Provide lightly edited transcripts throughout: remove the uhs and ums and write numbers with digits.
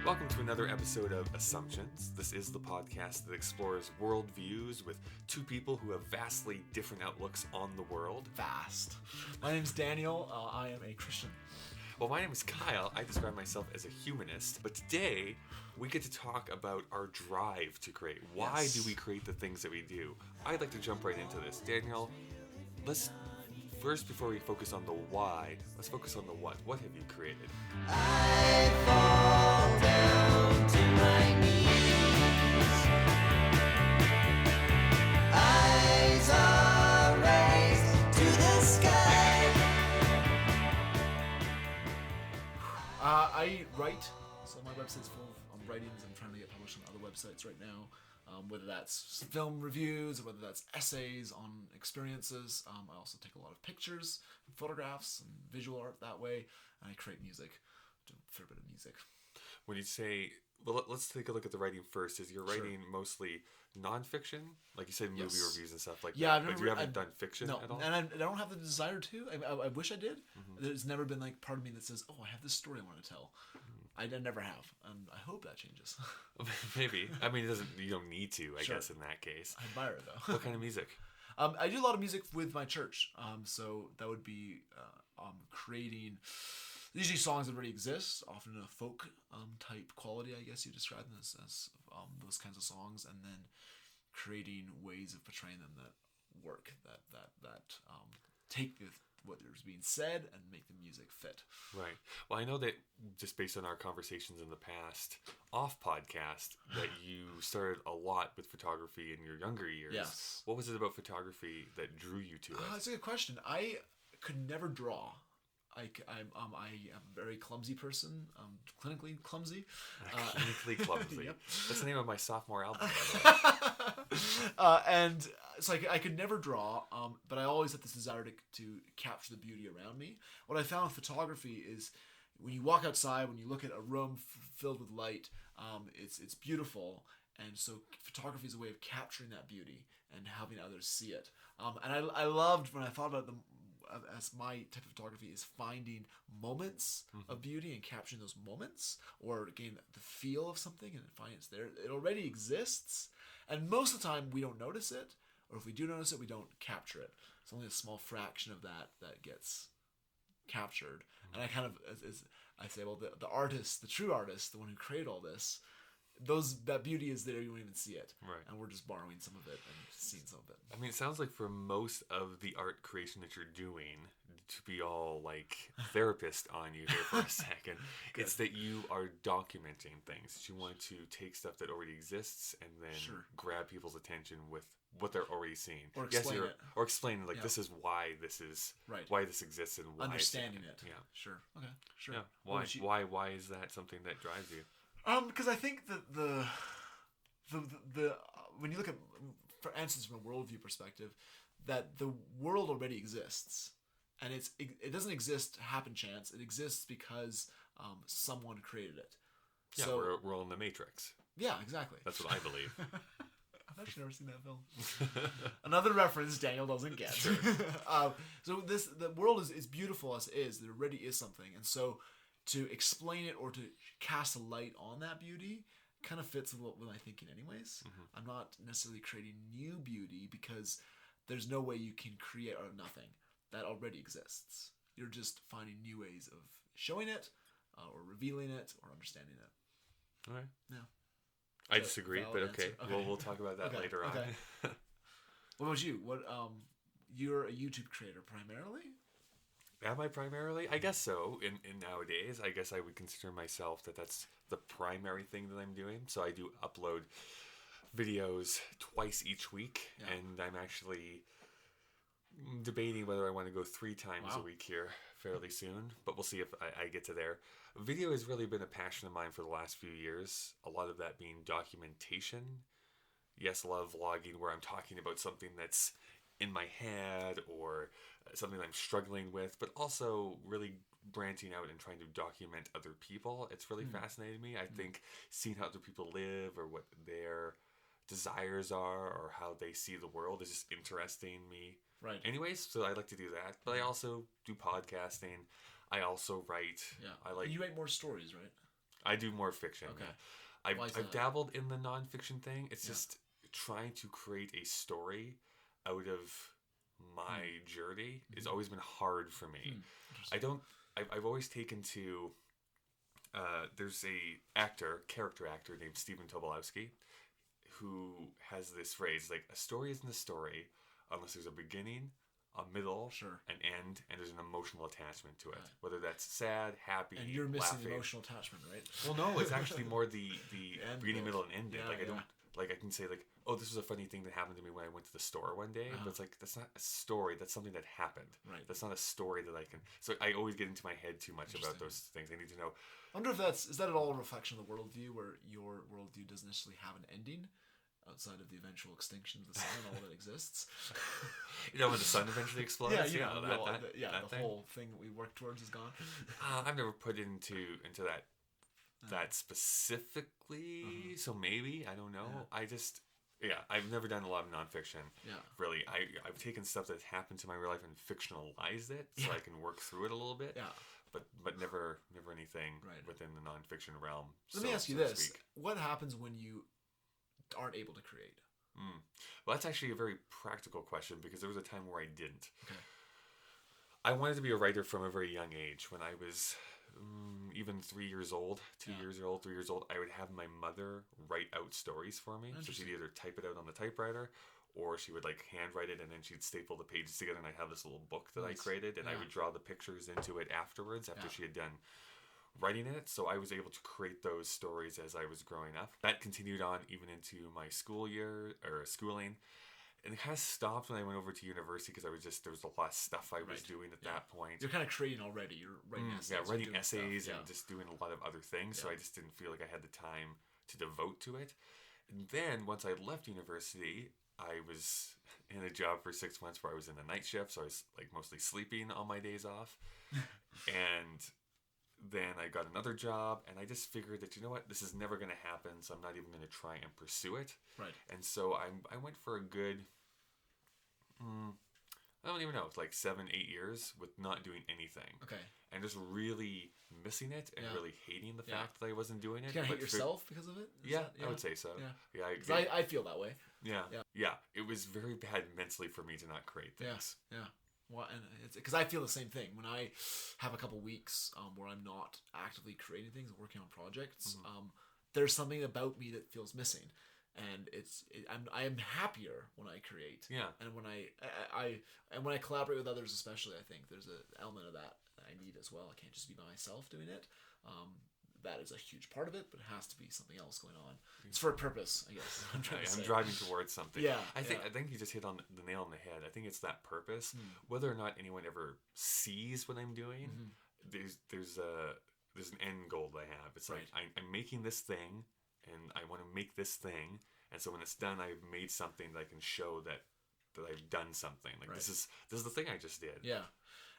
Welcome to another episode of Assumptions. This is the podcast that explores worldviews with two people who have vastly different outlooks on the world. Vast. My name's Daniel. I am a Christian. Well, my name is Kyle. I describe myself as a humanist. But today, we get to talk about our drive to create. Why do we create the things that we do? I'd like to jump right into this. Daniel, let's first, before we focus on the why, let's focus on the what. What have you created? I fall down to my knees. Eyes are raised to the sky. I write, so my website's full of writings. I'm trying to get published on other websites right now, whether that's film reviews or whether that's essays on experiences. I also take a lot of pictures and photographs and visual art that way, and I create music, do a fair bit of music. When you say, well, let's take a look at the writing first. Is your writing mostly nonfiction? Like you said, movie reviews and stuff like that. But you haven't done fiction at all? And I don't have the desire to. I wish I did. Mm-hmm. There's never been like part of me that says, oh, I have this story I want to tell. Mm-hmm. I never have. And I hope that changes. Maybe. I mean, you don't need to, I guess, in that case. I admire it, though. What kind of music? I do a lot of music with my church. So that would be creating usually songs that already exist, often in a folk type quality, I guess you describe them as those kinds of songs, and then creating ways of portraying them that work, that take what is being said and make the music fit. Right. Well, I know that just based on our conversations in the past, off podcast, that you started a lot with photography in your younger years. Yes. What was it about photography that drew you to it? That's a good question. I could never draw. I'm a very clumsy person, clinically clumsy. Clinically clumsy. Yep. That's the name of my sophomore album, by the way. And it's like I could never draw, but I always had this desire to capture the beauty around me. What I found with photography is when you walk outside, when you look at a room filled with light, it's beautiful. And so photography is a way of capturing that beauty and having others see it. And I loved when I thought about them. As my type of photography is finding moments of beauty and capturing those moments, or again the feel of something and finding it's there. It already exists, and most of the time we don't notice it, or if we do notice it, we don't capture it. It's only a small fraction of that gets captured. And I kind of, as I say, well, the artist, the true artist, the one who created all this, that beauty is there, you won't even see it. Right. And we're just borrowing some of it and seeing some of it. I mean, it sounds like for most of the art creation that you're doing, to be all like therapist on you here for a second, it's that you are documenting things. You want to take stuff that already exists and then grab people's attention with what they're already seeing. Or explain it. Or explain like this is why this is why this exists and why understanding it. Yeah. Sure. Okay. Sure. Yeah. Why is that something that drives you? Because I think that the when you look at, for instance, from a worldview perspective, that the world already exists, and it doesn't exist happen chance. It exists because someone created it. Yeah, so, we're all in the Matrix. Yeah, exactly. That's what I believe. I've actually never seen that film. Another reference Daniel doesn't get. Sure. So the world is beautiful as it is. There already is something, and so to explain it or to cast a light on that beauty kind of fits with my thinking anyways. Mm-hmm. I'm not necessarily creating new beauty because there's no way you can create out of nothing. That already exists. You're just finding new ways of showing it or revealing it or understanding it. All right. Yeah. I disagree, but okay. We'll talk about that later on. What about you? You're a YouTube creator primarily? Am I primarily? I guess so. In nowadays, I guess I would consider myself that's the primary thing that I'm doing. So I do upload videos twice each week, and I'm actually debating whether I want to go 3 times a week here fairly soon. But we'll see if I get to there. Video has really been a passion of mine for the last few years. A lot of that being documentation. Yes, a lot of vlogging where I'm talking about something that's in my head or something I'm struggling with, but also really branching out and trying to document other people. It's really fascinated me. I think seeing how other people live or what their desires are or how they see the world is just interesting me. Right. Anyways, so I like to do that, but I also do podcasting. I also write. Yeah. I like. You write more stories, right? I do more fiction. Okay. Yeah. Why is I've that? dabbled in the nonfiction thing. It's Yeah. just trying to create a story out of my journey has always been hard for me. Interesting. I've always taken to there's a character actor named Stephen Tobolowsky, who has this phrase like, a story isn't a story unless there's a beginning, a middle, Sure. an end, and there's an emotional attachment to it. Right. Whether that's sad, happy, And you're missing the laughing. emotional attachment, right? Well, no, it's actually more the end beginning, bit. middle, and end bit. Yeah, Like I yeah. don't like I can say like, oh, this was a funny thing that happened to me when I went to the store one day. Uh-huh. But it's like, that's not a story. That's something that happened. Right. That's not a story that I can. So I always get into my head too much about Interesting. those things. I need to know. I wonder if is that at all a reflection of the worldview, where your worldview doesn't necessarily have an ending outside of the eventual extinction of the sun and all that exists. You know, when the sun eventually explodes. yeah, that the thing. whole thing that we work towards is gone. I've never put into that specifically. So maybe I don't know. I've never done a lot of nonfiction. Yeah. Really, I've taken stuff that's happened to my real life and fictionalized it, so I can work through it a little bit. Yeah. But never anything Right. within the nonfiction realm. Let me ask you so to this: speak. what happens when you aren't able to create? Well, that's actually a very practical question, because there was a time where I didn't. Okay. I wanted to be a writer from a very young age. When I was even 3 years old, 2 Yeah. years old, 3 years old, I would have my mother write out stories for me. So she'd Interesting. either type it out on the typewriter, or she would like handwrite it, and then she'd staple the pages together, and I'd have this little book that Nice. I created, and I Yeah. would draw the pictures into it afterwards after Yeah. she had done writing it. So I was able to create those stories as I was growing up. That continued on even into my schooling. And it kind of stopped when I went over to university, because there was a lot of stuff I was Right. doing at Yeah. that point. You're kind of creating already. You're writing essays. Yeah, you're writing doing stuff. essays Yeah. and just doing a lot of other things. So Yeah. I just didn't feel like I had the time to devote to it. And then once I left university, I was in a job for 6 months where I was in the night shift. So I was like mostly sleeping on my days off. And then I got another job, and I just figured that, you know what, this is never going to happen. So I'm not even going to try and pursue it. Right. And so I went for a good, I don't even know, it's like 7-8 years with not doing anything. Okay. And just really missing it and Yeah. really hating the Yeah. fact that I wasn't doing it. You kind of hate but for- yourself because of it? Is Yeah, that- I would say so. Yeah. Yeah, 'Cause I feel that way. yeah. It was very bad mentally for me to not create things. Yeah. Well, and it's because I feel the same thing when I have a couple weeks where I'm not actively creating things, working on projects. Mm-hmm. There's something about me that feels missing, and I am happier when I create. Yeah. And when I collaborate with others, especially, I think there's an element of that I need as well. I can't just be by myself doing it. That is a huge part of it, but it has to be something else going on. It's for a purpose, I guess. I'm trying to say. I'm driving towards something. Yeah, I think yeah. you just hit on the nail on the head. I think it's that purpose. Whether or not anyone ever sees what I'm doing, there's an end goal that I have. It's like I'm making this thing, and I want to make this thing, and so when it's done, I've made something that I can show that I've done something. Like this is the thing I just did. Yeah.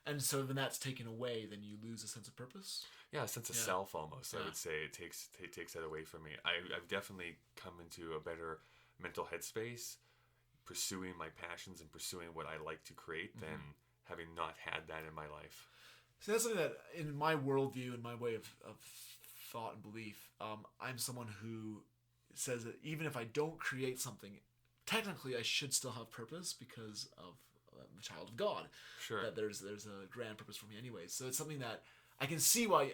And so when that's taken away, then you lose a sense of purpose. Yeah, a sense of self almost. I Yeah. would say it takes that away from me. I've definitely come into a better mental headspace pursuing my passions and pursuing what I like to create than having not had that in my life. So that's something that, in my worldview and my way of thought and belief, I'm someone who says that even if I don't create something, technically I should still have purpose because of I'm a child of God. Sure. That there's a grand purpose for me anyways. So it's something that I can see why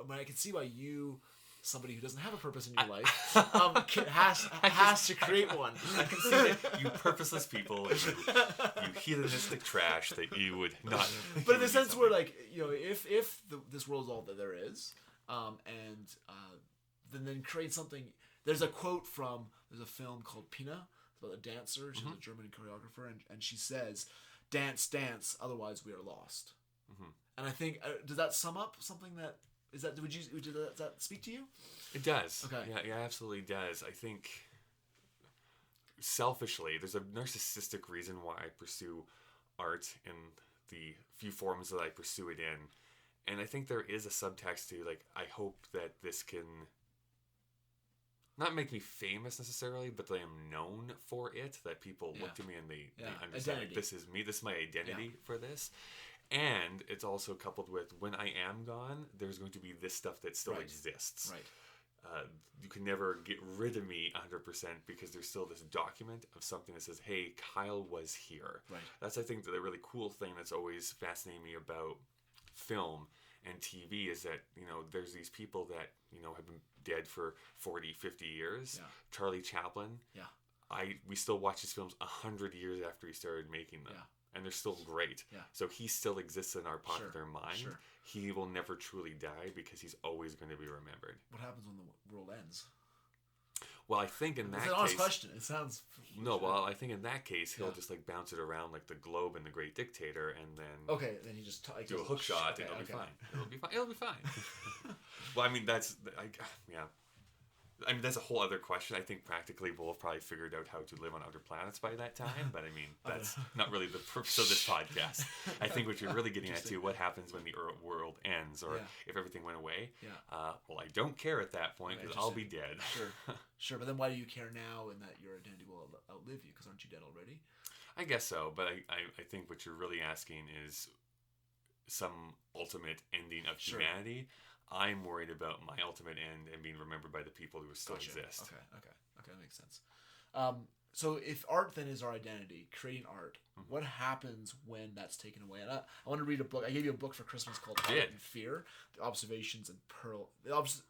when I can see why you, somebody who doesn't have a purpose in your life, has to create one. I can see that you purposeless people, you hedonistic trash, that you would not. But in the sense where, like, you know, if this world is all that there is, then create something. There's a quote from there's a film called Pina. It's about a dancer. She's a German choreographer, and she says, "Dance, dance, otherwise we are lost." And I think does that sum up something that is that? Does that speak to you? It does. Okay. Yeah, it absolutely does. I think selfishly, there's a narcissistic reason why I pursue art in the few forms that I pursue it in. And I think there is a subtext to, like, I hope that this can not make me famous necessarily, but that I am known for it, that people look to me and they understand, like, Identity. this is me, this is my identity for this. And it's also coupled with, when I am gone, there's going to be this stuff that still exists. Right. You can never get rid of me 100% because there's still this document of something that says, hey, Kyle was here. Right. That's, I think, the really cool thing that's always fascinating me about film and TV is that, you know, there's these people that, you know, have been dead for 40, 50 years. Yeah. Charlie Chaplin. Yeah. We still watch his films 100 years after he started making them. Yeah. And they're still great. Yeah. So he still exists in our popular mind. Sure. He will never truly die because he's always going to be remembered. What happens when the world ends? Well, I think in that It's case... an honest question. It sounds... No, well, I think in that case, he'll just like bounce it around like the globe in The Great Dictator and then... Okay, then he just... do a hook shot and it'll be fine. It'll be fine. Well, I mean, that's... yeah. I mean, that's a whole other question. I think practically we'll have probably figured out how to live on other planets by that time. But I mean, that's not really the purpose of this podcast. I think what you're really getting at too, what happens when the world ends or if everything went away. Yeah. Well, I don't care at that point because I'll be dead. Sure. But then why do you care now in that your identity will outlive you? Because aren't you dead already? I guess so. But I think what you're really asking is some ultimate ending of humanity. I'm worried about my ultimate end and being remembered by the people who still exist. Okay, that makes sense. So if art then is our identity, creating art, what happens when that's taken away? And I want to read a book. I gave you a book for Christmas called Art and Fear: The Observations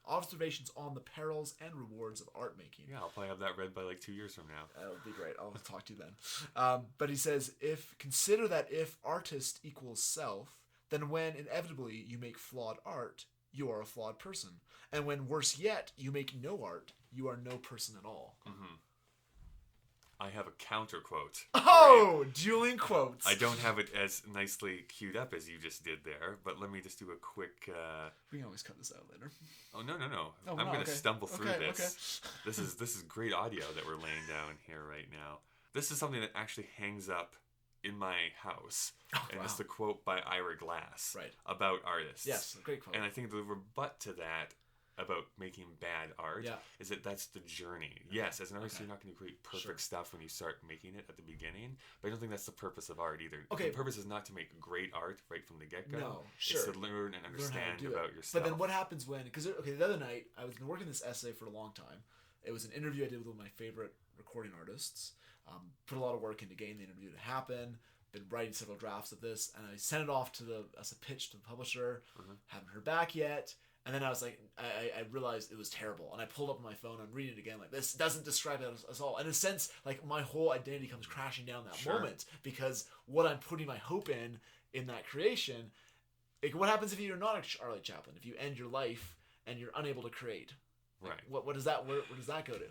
Observations on the Perils and Rewards of Art Making. Yeah, I'll probably have that read by like 2 years from now. That'll be great. I'll talk to you then. But he says, consider that if artist equals self, then when inevitably you make flawed art, you are a flawed person. And when, worse yet, you make no art, you are no person at all. Mm-hmm. I have a counter quote. Oh, dueling quotes. I don't have it as nicely queued up as you just did there, but let me just do a quick... We can always cut this out later. Oh, no. Oh, I'm going to stumble through Okay. this. This is great audio that we're laying down here right now. This is something that actually hangs up in my house. And it's the quote by Ira Glass about artists. Yes, great quote. And I think the rebut to that about making bad art is that that's the journey. Yes, as an artist, you're not going to create perfect stuff when you start making it at the beginning, but I don't think that's the purpose of art either. Okay. The purpose is not to make great art right from the get-go. No, sure. It's to learn and understand about yourself. But then what happens when... Because, the other night, I was working this essay for a long time. It was an interview I did with one of my favorite recording artists. Put a lot of work into getting the interview to happen. Been writing several drafts of this, and I sent it off as a pitch to the publisher. Haven't heard back yet. And then I was like, I realized it was terrible. And I pulled up my phone, I'm reading it again, like, this doesn't describe us all. In a sense, like, my whole identity comes crashing down that moment, because what I'm putting my hope in that creation, like, what happens if you're not a Charlie Chaplin? If you end your life and you're unable to create? Like, what does that, where does that go to?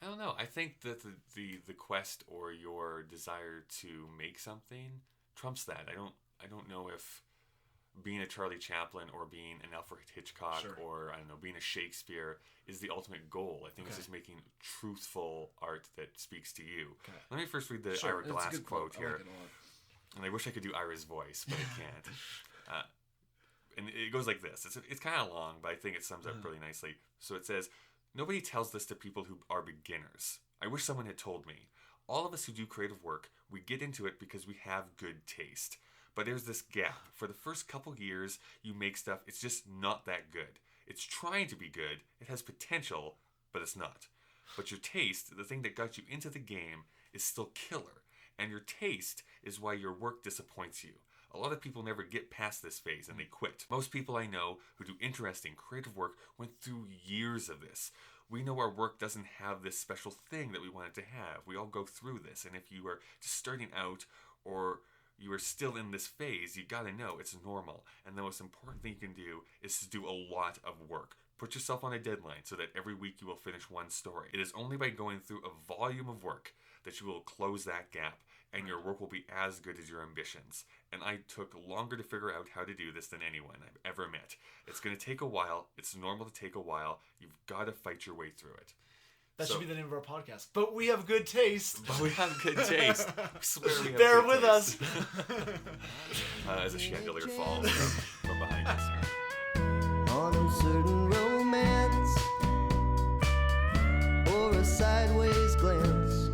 I don't know. I think that the quest or your desire to make something trumps that. I don't know if being a Charlie Chaplin or being an Alfred Hitchcock or, I don't know, being a Shakespeare is the ultimate goal. I think it's just making truthful art that speaks to you. Let me first read the Ira Glass quote here. And I wish I could do Ira's voice, but I can't. And it goes like this. It's kind of long, but I think it sums up really nicely. So it says, "Nobody tells this to people who are beginners. I wish someone had told me. All of us who do creative work, we get into it because we have good taste. But there's this gap. For the first couple years, you make stuff, it's just not that good. It's trying to be good. It has potential, but it's not. But your taste, the thing that got you into the game, is still killer. And your taste is why your work disappoints you. A lot of people never get past this phase and they quit. Most people I know who do interesting, creative work went through years of this. We know our work doesn't have this special thing that we want it to have. We all go through this. And if you are just starting out or you are still in this phase, you gotta know it's normal. And the most important thing you can do is to do a lot of work. Put yourself on a deadline so that every week you will finish one story. It is only by going through a volume of work that you will close that gap, and your work will be as good as your ambitions. And I took longer to figure out how to do this than anyone I've ever met. It's going to take a while. It's normal to take a while. You've got to fight your way through it." That should be the name of our podcast. But we have good taste. But we have good taste. I swear we have Bear good with taste. us. As a chandelier falls from behind us. On a certain romance or a sideways glance.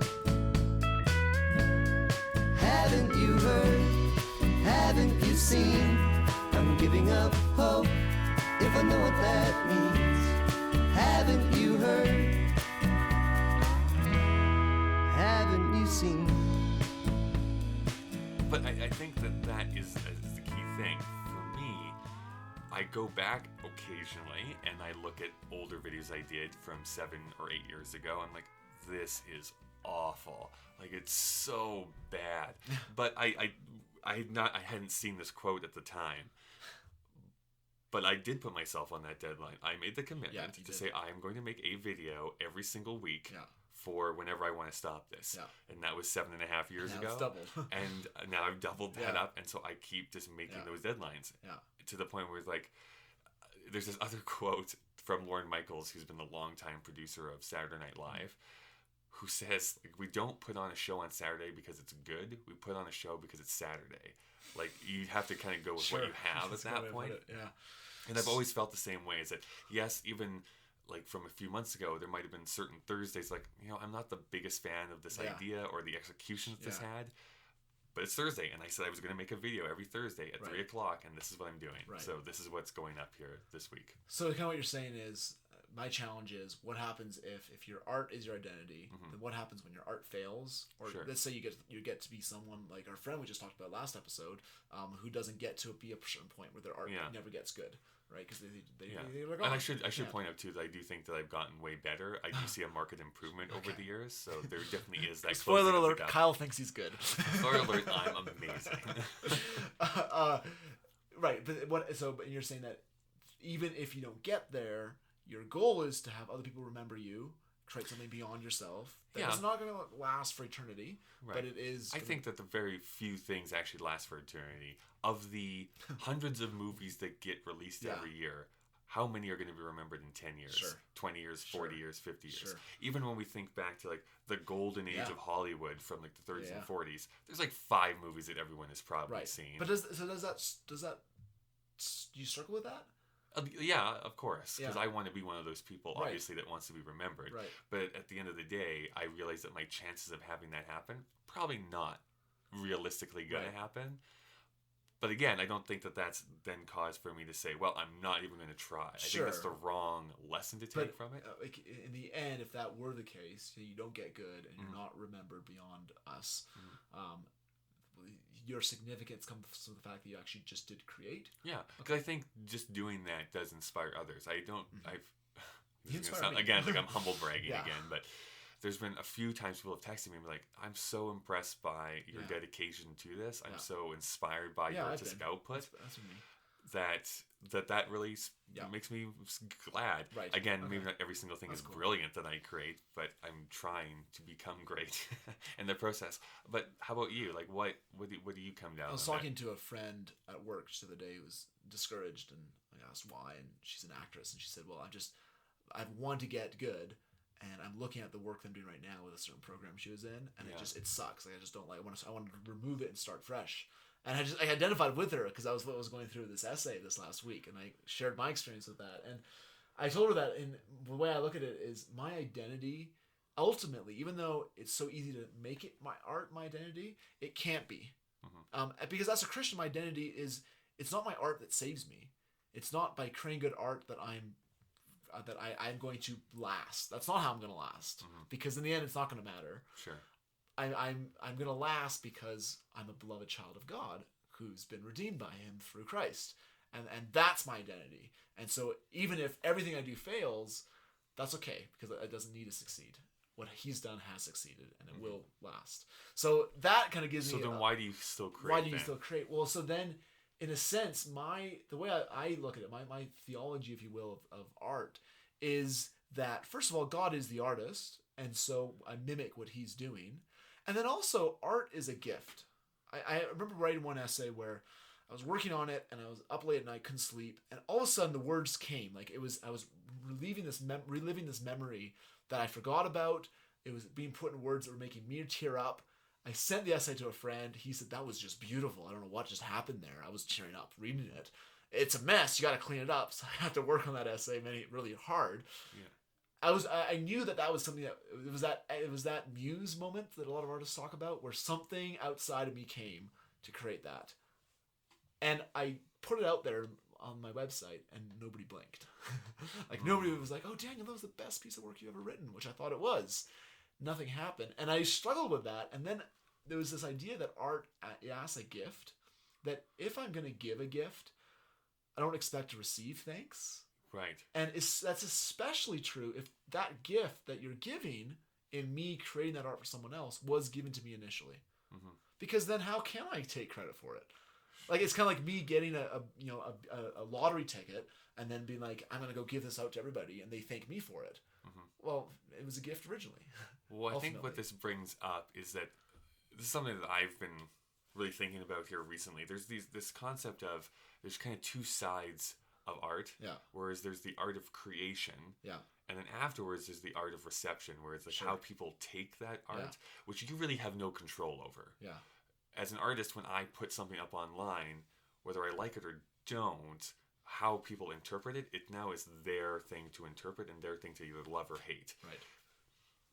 Haven't you heard? Haven't seen? I'm giving up hope, if I know what that means. Haven't you heard? Haven't you seen? But I think that is the key thing. For me, I go back occasionally and I look at older videos I did from 7 or 8 years ago. I'm like, this is awful. Like, it's so bad. But I hadn't seen this quote at the time. But I did put myself on that deadline. I made the commitment to say I'm going to make a video every single week for whenever I want to stop this. Yeah. And that was 7.5 years ago. It's doubled. And now I've doubled that up. And so I keep just making those deadlines. Yeah. To the point where it's like, there's this other quote from Lorne Michaels, who's been the longtime producer of Saturday Night Live, who says, like, we don't put on a show on Saturday because it's good. We put on a show because it's Saturday. Like, you have to kind of go with what you have at that point. And I've always felt the same way. Is that, yes, even like from a few months ago, there might have been certain Thursdays, like, I'm not the biggest fan of this idea or the execution that this had. But it's Thursday, and I said I was going to make a video every Thursday at 3 o'clock, and this is what I'm doing. Right. So this is what's going up here this week. So kind of what you're saying is, my challenge is, what happens if your art is your identity? Then what happens when your art fails? Or let's say you get to be someone like our friend we just talked about last episode, who doesn't get to be a certain point where their art never gets good, right? Because they're like, and I should point out too that I do think that I've gotten way better. I do see a marked improvement over the years, so there definitely is that. Spoiler alert: Kyle thinks he's good. Spoiler alert: I'm amazing. Right, but you're saying that even if you don't get there, your goal is to have other people remember you, create something beyond yourself. It's not going to last for eternity, but it is. I think that the very few things actually last for eternity. Of the hundreds of movies that get released every year, how many are going to be remembered in 10 years, 20 years, 40 years, 50 years? Even when we think back to like the golden age of Hollywood from like the 30s and 40s, there's like 5 movies that everyone has probably seen. But does that do you struggle with that? Yeah, of course, because I want to be one of those people, obviously, that wants to be remembered. Right. But at the end of the day, I realize that my chances of having that happen, probably not realistically going to happen. But again, I don't think that that's then cause for me to say, well, I'm not even going to try. I think that's the wrong lesson to take from it. Like, in the end, if that were the case, you don't get good and you're not remembered beyond us, your significance comes from the fact that you actually just did create. Yeah, because I think just doing that does inspire others. I don't. Again, like I'm humble bragging again, but there's been a few times people have texted me and be like, "I'm so impressed by your dedication to this. I'm so inspired by your artistic output." That's me. That really makes me glad. Right. Again, maybe not every single thing is brilliant that I create, but I'm trying to become great in the process. But how about you? Like, what do you come down? I was talking to a friend at work just the other day who was discouraged, and I asked why, and she's an actress, and she said, "Well, I want to get good, and I'm looking at the work I'm doing right now with a certain program she was in, and it sucks. Like, I just don't like. I want to remove it and start fresh." And I identified with her because I was going through this essay this last week, and I shared my experience with that. And I told her that, in the way I look at it is, my identity, ultimately, even though it's so easy to make it my art, my identity, it can't be. Because as a Christian, my identity is, it's not my art that saves me. It's not by creating good art that I'm going to last. That's not how I'm going to last. Because in the end, it's not going to matter. Sure. I'm going to last because I'm a beloved child of God who's been redeemed by him through Christ. And that's my identity. And so even if everything I do fails, that's okay, because it doesn't need to succeed. What he's done has succeeded, and it will last. So that kind of gives me... So then why do you still create? Why do you still create? Well, so then, in a sense, the way I look at it, my theology, if you will, of art, is that, first of all, God is the artist, and so I mimic what he's doing. And then also, art is a gift. I remember writing one essay where I was working on it, and I was up late at night, couldn't sleep, and all of a sudden the words came. Like, I was reliving this memory that I forgot about. It was being put in words that were making me tear up. I sent the essay to a friend. He said, "That was just beautiful. I don't know what just happened there." I was tearing up reading it. It's a mess. You got to clean it up. So I had to work on that essay really hard. Yeah. I knew that was something it was that muse moment that a lot of artists talk about, where something outside of me came to create that. And I put it out there on my website, and nobody blinked. Like, nobody was like, oh, Daniel, that was the best piece of work you've ever written, which I thought it was. Nothing happened. And I struggled with that. And then there was this idea that art as a gift, that if I'm going to give a gift, I don't expect to receive thanks. Right. And that's especially true if that gift that you're giving in me creating that art for someone else was given to me initially. Mm-hmm. Because then how can I take credit for it? Like, it's kind of like me getting a lottery ticket and then being like, I'm going to go give this out to everybody, and they thank me for it. Mm-hmm. Well, it was a gift originally. Well, I think what this brings up is that this is something that I've been really thinking about here recently. There's this concept of there's kind of two sides of art. Yeah. Whereas there's the art of creation. Yeah. And then afterwards there's the art of reception, where it's like how people take that art, which you really have no control over. Yeah. As an artist, when I put something up online, whether I like it or don't, how people interpret it, it now is their thing to interpret and their thing to either love or hate. Right.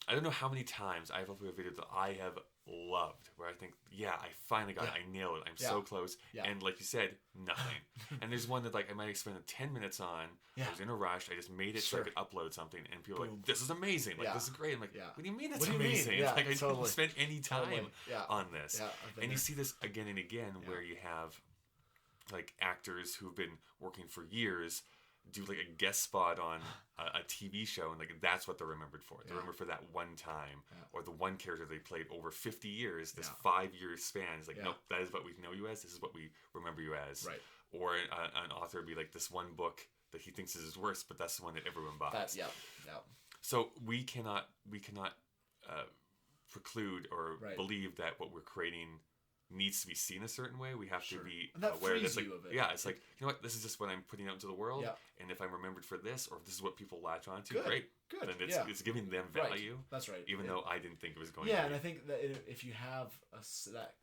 I don't know how many times I've uploaded a video that I have loved, where I think, yeah, I finally got it. I nailed it. I'm so close. Yeah. And like you said, nothing. And there's one that like I might have spent 10 minutes on. I was in a rush. I just made it so I could upload something. And people are like, this is amazing. Like, this is great. I'm like, what do you mean it's amazing? Yeah, like, I totally. didn't spend any time on this. Yeah, and you see this again and again where you have like actors who've been working for years do like a guest spot on a TV show, and like that's what they're remembered for. They're remembered for that one time, or the one character they played over 50 years. This 5-year span is like, nope, that is what we know you as. This is what we remember you as. Right. Or an author would be like, this one book that he thinks is his worst, but that's the one that everyone buys. So we cannot preclude or believe that what we're creating needs to be seen a certain way. We have to be aware that, like, it's like, you know what, this is just what I'm putting out into the world, and if I'm remembered for this, or if this is what people latch onto, great. Then it's giving them value. That's right. Even though I didn't think it was going to be. And I think that if you have that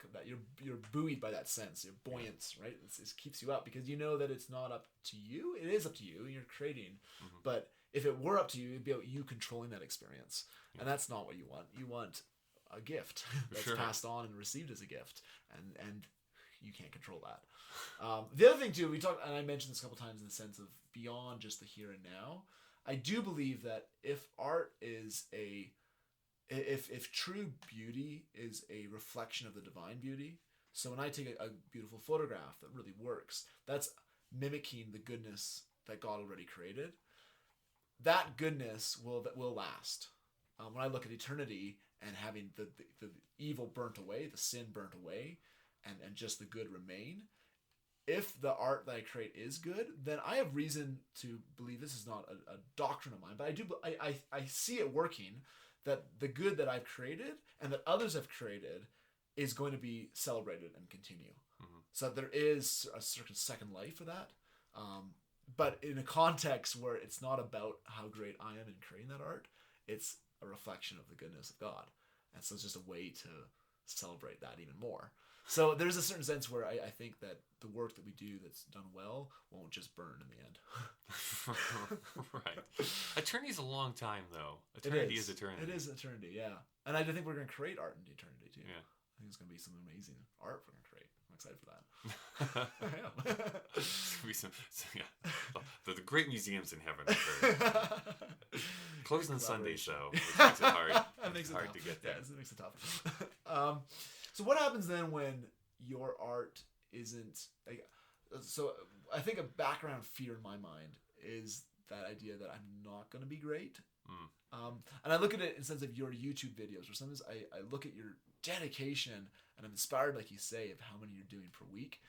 you're buoyed by that sense, you're buoyant, right? It keeps you up, because you know that it's not up to you. It is up to you, and you're creating. Mm-hmm. But if it were up to you, it'd be about you controlling that experience, and that's not what you want. You want a gift that's passed on and received as a gift, and you can't control that. The other thing too, we talked, and I mentioned this a couple times, in the sense of beyond just the here and now. I do believe that if art is if true beauty is a reflection of the divine beauty, so when I take a beautiful photograph that really works, that's mimicking the goodness that God already created. That goodness will last. When I look at eternity and having the evil burnt away, the sin burnt away, and just the good remain, if the art that I create is good, then I have reason to believe, this is not a doctrine of mine, but I see it working, that the good that I've created and that others have created is going to be celebrated and continue. Mm-hmm. So there is a certain second life for that. But in a context where it's not about how great I am in creating that art, it's a reflection of the goodness of God. And so it's just a way to celebrate that even more. So there's a certain sense where I think that the work that we do that's done well won't just burn in the end. Right. Eternity's a long time, though. Eternity is eternity. It is eternity, yeah. And I think we're going to create art in eternity, too. Yeah. I think it's going to be some amazing art we're going to create. I'm excited for that. I am. It's going to be the great museums in heaven. Closed on Sundays, though, which makes it hard. It's hard to get there. Yeah, it makes it tough. So what happens then when your art isn't like? So I think a background fear in my mind is that idea that I'm not going to be great. And I look at it in the sense of your YouTube videos, where sometimes I look at your dedication and I'm inspired, like you say, of how many you're doing per week.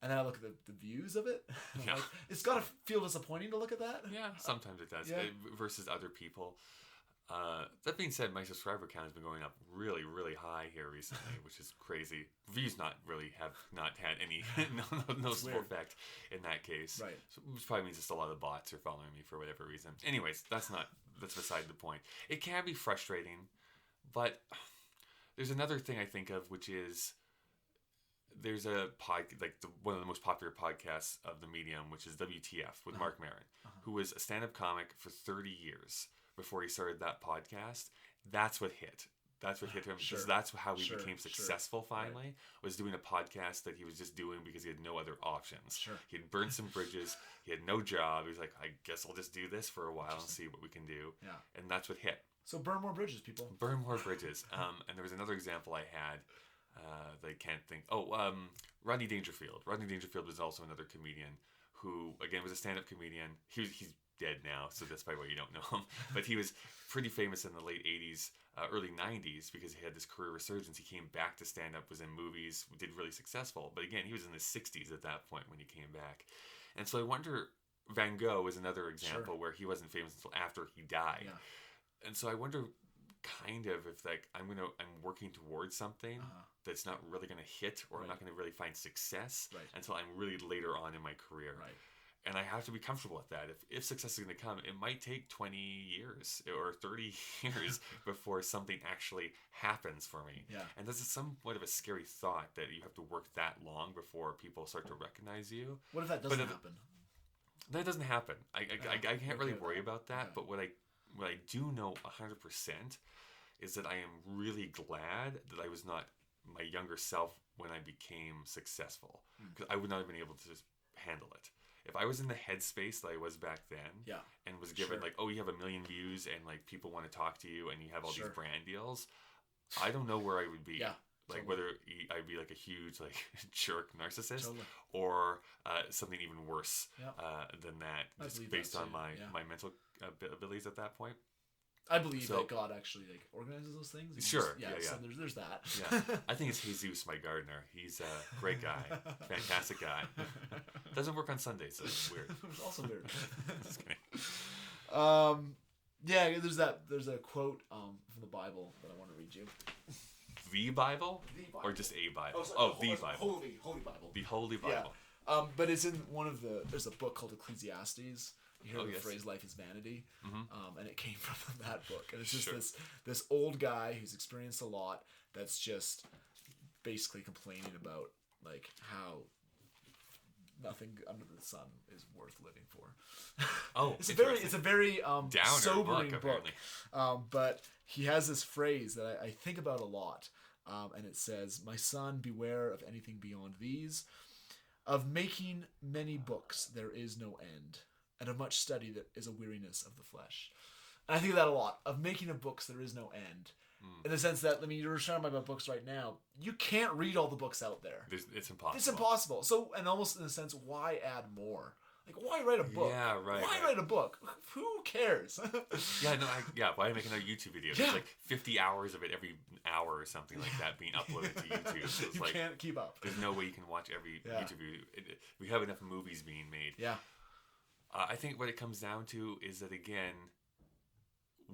And then I look at the views of it. Yeah. Like, it's got to feel disappointing to look at that. Yeah, sometimes it does. Yeah. Versus other people. That being said, my subscriber count has been going up really, really high here recently, which is crazy. Views have not had any noticeable effect in that case. Right. So, which probably means just a lot of bots are following me for whatever reason. Anyways, that's beside the point. It can be frustrating, but there's another thing I think of, which is there's a one of the most popular podcasts of the medium, which is WTF with Mark Maron, who was a stand-up comic for 30 years before he started that podcast. That's what hit. That's what hit him. Sure. Because that's how he Sure, became sure. successful finally, was doing a podcast that he was just doing because he had no other options. Sure. He had burned some bridges. He had no job. He was like, I guess I'll just do this for a while and see what we can do. Yeah. And that's what hit. So burn more bridges, people. Burn more bridges. And there was another example I had that I can't think. Rodney Dangerfield. Rodney Dangerfield was also another comedian who, again, was a stand-up comedian. He's dead now, so that's probably why you don't know him. But he was pretty famous in the late 80s, early 90s, because he had this career resurgence. He came back to stand-up, was in movies, did really successful. But again, he was in his 60s at that point when he came back. And so I wonder, Van Gogh is another example where he wasn't famous until after he died. Yeah. And so I wonder kind of if like I'm working towards something that's not really gonna hit, or I'm not gonna really find success until I'm really later on in my career. Right. And I have to be comfortable with that. If success is gonna come, it might take 20 years or 30 years before something actually happens for me. Yeah. And this is somewhat of a scary thought that you have to work that long before people start to recognize you. What if that doesn't happen? That doesn't happen. I can't really worry about that. Okay. But what I do know 100% is that I am really glad that I was not my younger self when I became successful, because I would not have been able to just handle it. If I was in the headspace that I was back then, and was given like, oh, you have 1 million views and like people want to talk to you and you have all these brand deals, I don't know where I would be. Yeah. Like whether I'd be like a huge like jerk narcissist, Totally. or something even worse than that, I just believe based that on too, my mental abilities at that point. I believe that God actually like organizes those things. And Sure. So there's that. Yeah. I think it's Jesus, my gardener. He's a great guy, fantastic guy. Doesn't work on Sundays, so it's weird. It's also weird. Just kidding. Yeah, there's a quote from the Bible that I want to read you. The Bible? The Bible. Or just a Bible? The Bible. Holy Bible. The Holy Bible. Yeah. But it's in there's a book called Ecclesiastes. You hear the phrase "life is vanity," and it came from that book. And it's just this old guy who's experienced a lot that's just basically complaining about like how nothing under the sun is worth living for. Oh, it's a very sobering book. But he has this phrase that I think about a lot, and it says, "My son, beware of anything beyond these. Of making many books there is no end, and of much study that is a weariness of the flesh." And I think of that a lot. Of making of books there is no end. In the sense that, I mean, you're talking about books right now. You can't read all the books out there. It's impossible. It's impossible. So, and almost in a sense, why add more? Like, why write a book? Yeah, right. Why write a book? Who cares? Why make another YouTube video? There's like 50 hours of it every hour or something like that being uploaded to YouTube. So it's you can't keep up. There's no way you can watch every YouTube video. We have enough movies being made. Yeah. I think what it comes down to is that, again,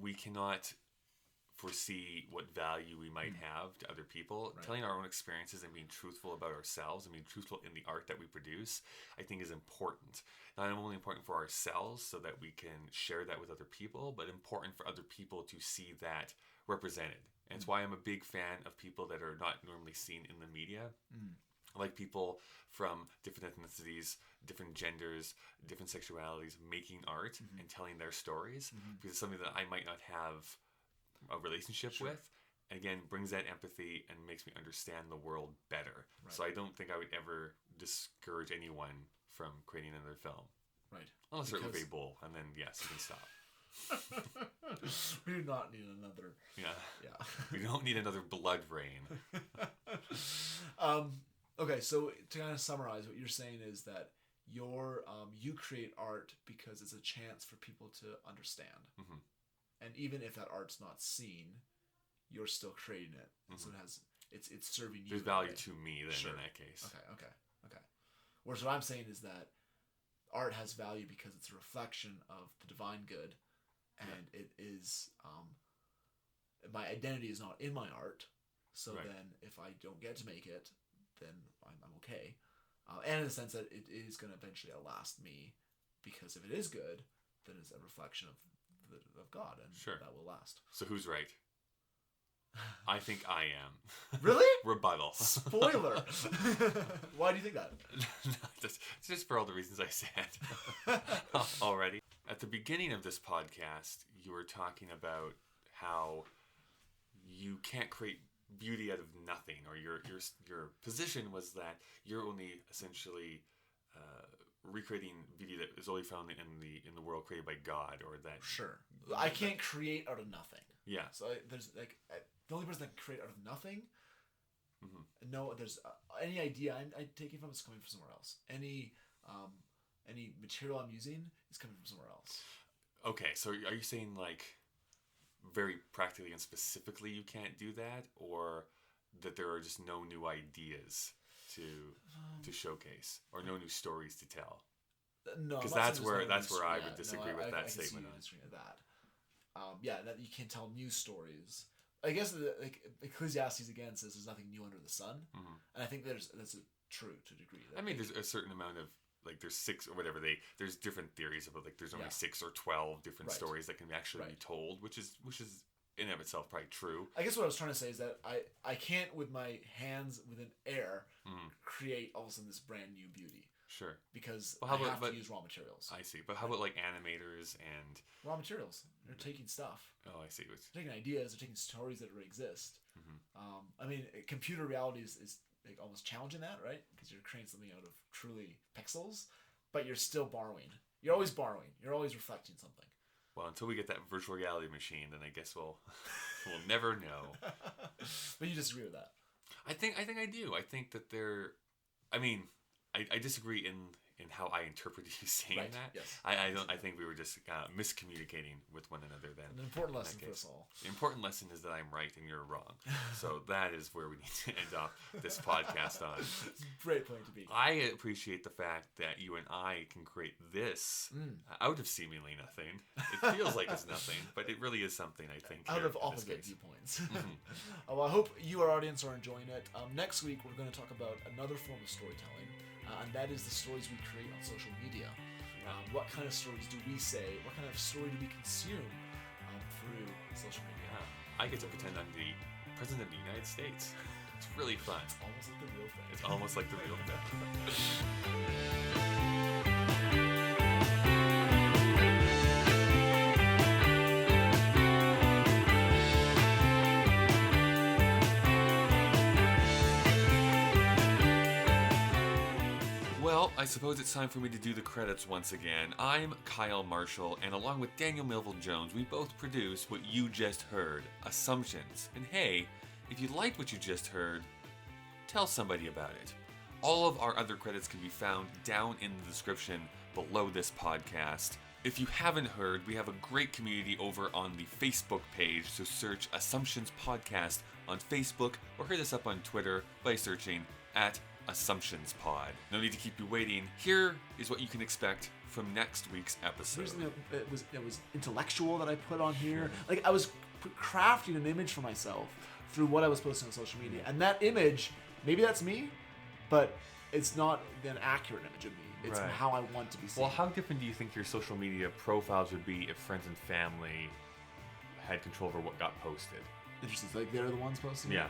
we cannot foresee what value we might have to other people. Right. Telling our own experiences and being truthful about ourselves and being truthful in the art that we produce, I think, is important. Not only important for ourselves so that we can share that with other people, but important for other people to see that represented. And it's why I'm a big fan of people that are not normally seen in the media. I like people from different ethnicities, different genders, different sexualities making art and telling their stories, because it's something that I might not have a relationship with, and again brings that empathy and makes me understand the world better. So I don't think I would ever discourage anyone from creating another film, unless they're Uwe Boll, and then yes, you can stop. We do not need another We don't need another blood rain. Okay, so to kind of summarize, what you're saying is that you create art because it's a chance for people to understand. And even if that art's not seen, you're still creating it. And so it's serving you. There's value to me then in that case. Okay. Whereas what I'm saying is that art has value because it's a reflection of the divine good, and it is my identity is not in my art. So then if I don't get to make it, then I'm okay. And in the sense that it is going to eventually outlast me, because if it is good, then it's a reflection of God, and that will last. So who's right? I think I am. Really? Rebuttal. Spoiler. Why do you think that? just for all the reasons I said already. At the beginning of this podcast, you were talking about how you can't create beauty out of nothing, or your position was that you're only essentially recreating beauty that is only found in the world created by God, or that Sure. I can't create out of nothing. Yeah. So there's the only person that can create out of nothing. Mm-hmm. No, there's any idea I take it from is coming from somewhere else. Any material I'm using is coming from somewhere else. Okay, so are you saying like very practically and specifically you can't do that, or that there are just no new ideas to showcase, or no new stories to tell? No, because that's where I would disagree with that statement. That you can't tell new stories. I guess Ecclesiastes again says there's nothing new under the sun, and I think that's true to a degree. I mean, there's a certain amount of there's 6 or whatever there's different theories about there's only 6 or 12 different stories that can actually be told, which is in of itself probably true. I guess what I was trying to say is that I can't with my hands within air create all of a sudden this brand new beauty. Sure. Because I have to use raw materials. I see. But how about animators and raw materials? They're taking stuff. Oh, I see. They're taking ideas. They're taking stories that already exist. I mean, computer reality is almost challenging that, right? Because you're creating something out of truly pixels, but you're still borrowing. You're always borrowing. You're always reflecting something. Well, until we get that virtual reality machine, then I guess we'll never know. But you disagree with that? I think I do. I think that I disagree in how I interpreted you saying that. Yes. I think we were just miscommunicating with one another then. An important lesson for us all. The important lesson is that I'm right and you're wrong. So that is where we need to end off this podcast on. It's a great point to be. I appreciate the fact that you and I can create this out of seemingly nothing. It feels like it's nothing, but it really is something, I think. Out of opposite viewpoints. Well, I hope you, our audience, are enjoying it. Next week, we're going to talk about another form of storytelling. And that is the stories we create on social media. What kind of stories do we say? What kind of story do we consume through social media? I get to pretend I'm the President of the United States. It's really fun. It's almost like the real thing. It's almost like the real thing. Well, I suppose it's time for me to do the credits once again. I'm Kyle Marshall, and along with Daniel Melville-Jones, we both produce what you just heard, Assumptions. And hey, if you liked what you just heard, tell somebody about it. All of our other credits can be found down in the description below this podcast. If you haven't heard, we have a great community over on the Facebook page, so search Assumptions Podcast on Facebook, or hit us up on Twitter by searching @Assumptions Pod. No need to keep you waiting. Here is what you can expect from next week's episode. It was intellectual that I put on here. Like, I was crafting an image for myself through what I was posting on social media, and that image, maybe that's me, but it's not an accurate image of me. It's how I want to be seen. Well, how different do you think your social media profiles would be if friends and family had control over what got posted? Interesting. Like, they're the ones posting? Yeah.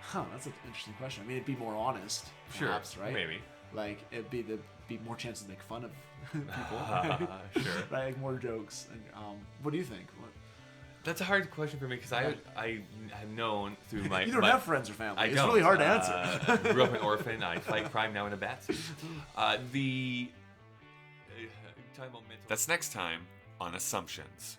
Huh, that's an interesting question. I mean, it'd be more honest, perhaps, sure, right? Maybe. Like, there'd be more chances to make fun of people. Sure. Right, like more jokes. And, what do you think? That's a hard question for me, because I have known through my... You don't have friends or family. It's don't. Really hard to answer. Grew up an orphan. I fight crime now in a batsuit. That's next time on Assumptions.